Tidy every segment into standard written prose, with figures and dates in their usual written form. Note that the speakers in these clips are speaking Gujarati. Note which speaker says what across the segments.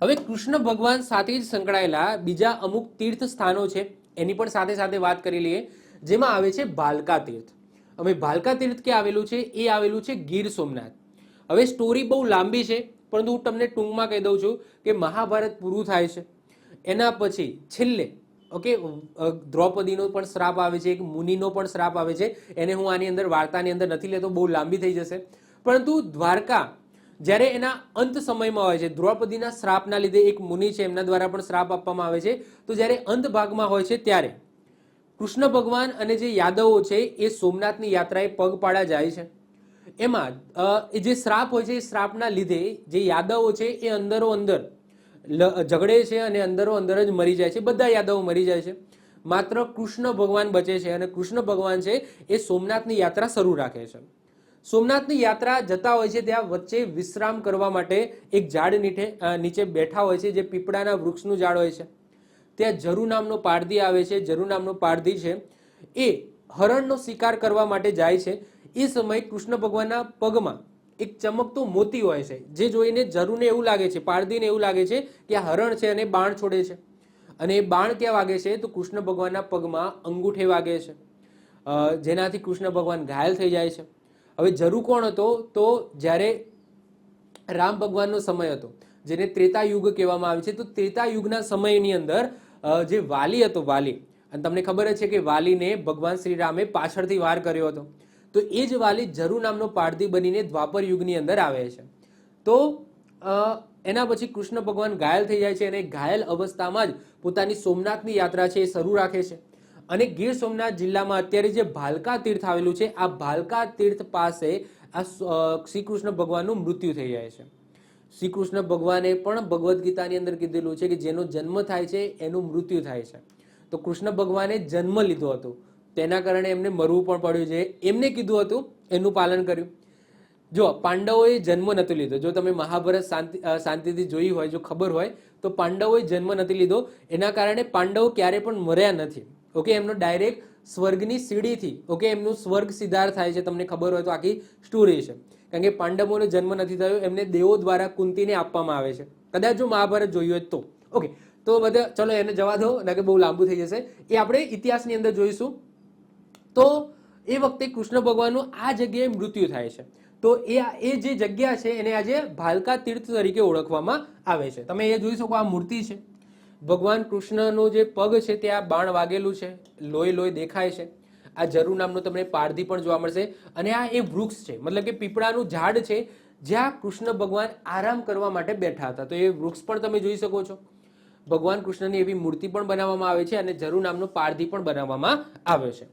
Speaker 1: હવે કૃષ્ણ ભગવાન સાથે જ સંકળાયેલા બીજા અમુક તીર્થ સ્થાનો છે, એની પણ સાથે સાથે વાત કરી લઈએ, જેમાં આવે છે ભાલકા તીર્થ. હવે ભાલકા તીર્થ ક્યાં આવેલું છે? એ આવેલું છે ગીર સોમનાથ. હવે સ્ટોરી બહુ લાંબી છે, પરંતુ હું તમને ટૂંકમાં કહી દઉં છું કે મહાભારત પૂરું થાય છે, એના પછી છેલ્લે ઓકે દ્રૌપદીનો પણ શ્રાપ આવે છે, એક મુનિનો પણ શ્રાપ આવે છે. એને હું આની અંદર વાર્તાની અંદર નથી લેતો, બહુ લાંબી થઈ જશે. પરંતુ દ્વારકા જ્યારે એના અંત સમયમાં હોય છે, દ્રૌપદીના શ્રાપના લીધે એક મુનિ છે એમના દ્વારા પણ શ્રાપ આપવામાં આવે છે, તો જ્યારે અંત ભાગમાં હોય છે ત્યારે કૃષ્ણ ભગવાન અને જે યાદવો છે એ સોમનાથની યાત્રાએ પગપાળા જાય છે. એમાં એ જે શ્રાપ હોય છે એ શ્રાપના લીધે જે યાદવો છે એ અંદરો અંદર ઝઘડે છે અને અંદરો અંદર જ મરી જાય છે. બધા યાદવો મરી જાય છે, માત્ર કૃષ્ણ ભગવાન બચે છે. અને કૃષ્ણ ભગવાન છે એ સોમનાથની યાત્રા શરૂ રાખે છે. સોમનાથની યાત્રા જતા હોય છે ત્યાં વચ્ચે વિશ્રામ કરવા માટે એક ઝાડ નીચે બેઠા હોય છે, જે પીપળાના વૃક્ષનું ઝાડ હોય છે. ત્યાં જરુ નામનો પારધી આવે છે. જરુ નામનો પારધી છે એ હરણનો શિકાર કરવા માટે જાય છે. એ સમયે કૃષ્ણ ભગવાનના પગમાં એક ચમકતો મોતી હોય છે, જે જોઈને જરુને એવું લાગે છે, પારધીને એવું લાગે છે કે આ હરણ છે અને બાણ છોડે છે. અને એ બાણ ક્યાં વાગે છે? તો કૃષ્ણ ભગવાનના પગમાં અંગૂઠે વાગે છે, જેનાથી કૃષ્ણ ભગવાન ઘાયલ થઈ જાય છે. હવે જરુ કોણ હતો? તો જ્યારે રામ ભગવાનનો સમય હતો, જેને ત્રેતા યુગ કહેવામાં આવે છે, તો ત્રેતા યુગના સમયની અંદર જે વાલી હતો, વાલી, અને તમને ખબર જ છે કે વાલીને ભગવાન શ્રી રામે પાછળથી વાર કર્યો હતો, તો એ જ વાલી જરુ નામનો પારધી બનીને દ્વાપર યુગની અંદર આવે છે. તો એના પછી કૃષ્ણ ભગવાન ઘાયલ થઈ જાય છે અને ઘાયલ અવસ્થામાં જ પોતાની સોમનાથની યાત્રા છે એ શરૂ રાખે છે. અને ગીર સોમનાથ જિલ્લામાં અત્યારે જે ભાલકા તીર્થ આવેલું છે, આ ભાલકા તીર્થ પાસે આ શ્રી કૃષ્ણ ભગવાનનું મૃત્યુ થઈ જાય છે. શ્રી કૃષ્ણ ભગવાને પણ ભગવદ્ ગીતાની અંદર કીધેલું છે કે જેનો જન્મ થાય છે એનું મૃત્યુ થાય છે. તો કૃષ્ણ ભગવાને જન્મ લીધો હતો, તેના કારણે એમને મરવું પણ પડ્યું છે. એમને કીધું હતું એનું પાલન કર્યું. જો પાંડવોએ જન્મ નથી લીધો, જો તમે મહાભારત શાંતિથી જોઈ હોય, જો ખબર હોય, તો પાંડવોએ જન્મ નથી લીધો. એના કારણે પાંડવો ક્યારે પણ મર્યા નથી. ઓકે, એમનો ડાયરેક્ટ સ્વર્ગની સીડીથી ઓકે એમનું સ્વર્ગ સિદ્ધાર થાય છે. તમને ખબર હોય તો આખી સ્ટોરી છે. કારણ કે પાંડવોનો જન્મ નથી થયો, એમને દેવો દ્વારા કુંતીને આપવામાં આવે છે. કદાચ જો મહાભારત જોયું હોય તો ઓકે. તો બધા ચલો એને જવા દો, ના કે બહુ લાંબુ થઈ જશે. એ આપણે ઇતિહાસની અંદર જોઈશું. તો એ વખતે કૃષ્ણ ભગવાનનું આ જગ્યાએ મૃત્યુ થાય છે. તો એ જે જગ્યા છે એને આજે ભાલકા તીર્થ તરીકે ઓળખવામાં આવે છે. તમે એ જોઈ શકો, આ મૂર્તિ છે, ભગવાન કૃષ્ણનો જે પગ છે ત્યાં બાણ વાગેલું છે, લોહી લોહી દેખાય છે. આ જરુ નામનો તમને પારધી પણ જોવા મળશે. અને આ એ વૃક્ષ છે, મતલબ કે પીપળાનું ઝાડ છે, જ્યાં કૃષ્ણ ભગવાન આરામ કરવા માટે બેઠા હતા. તો એ વૃક્ષ પણ તમે જોઈ શકો છો. ભગવાન કૃષ્ણની એવી મૂર્તિ પણ બનાવવામાં આવે છે અને જરુ નામનો પારધી પણ બનાવવામાં આવે છે.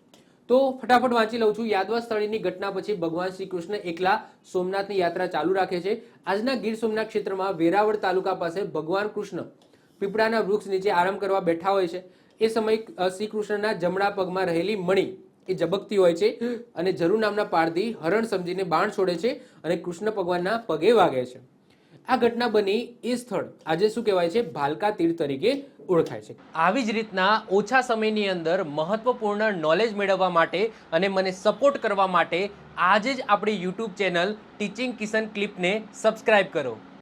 Speaker 1: તો ફટાફટ વાંચી લઉં છું. યાદવા સ્થળીની ઘટના પછી ભગવાન શ્રી કૃષ્ણ એકલા સોમનાથની યાત્રા ચાલુ રાખે છે. આજના ગીર સોમનાથ ક્ષેત્રમાં વેરાવળ તાલુકા પાસે ભગવાન કૃષ્ણ પીપળાના વૃક્ષ નીચે આરામ કરવા બેઠા હોય છે. એ સમય શ્રી કૃષ્ણના જમણા પગમાં રહેલી મણી એ ઝબકતી હોય છે અને જરુ નામના પારધી હરણ સમજીને બાણ છોડે છે અને કૃષ્ણ ભગવાનના પગે વાગે છે. આ ઘટના બની એ સ્થળ આજે શું કહેવાય છે? ભાલકા તીર્થ તરીકે ઓળખાય છે. આવી જ રીતના ઓછા સમયની અંદર મહત્વપૂર્ણ નોલેજ મેળવવા માટે અને મને સપોર્ટ કરવા માટે આજે જ આપણી યુટ્યુબ ચેનલ ટીચિંગ કિશન ક્લિપને સબસ્ક્રાઇબ કરો.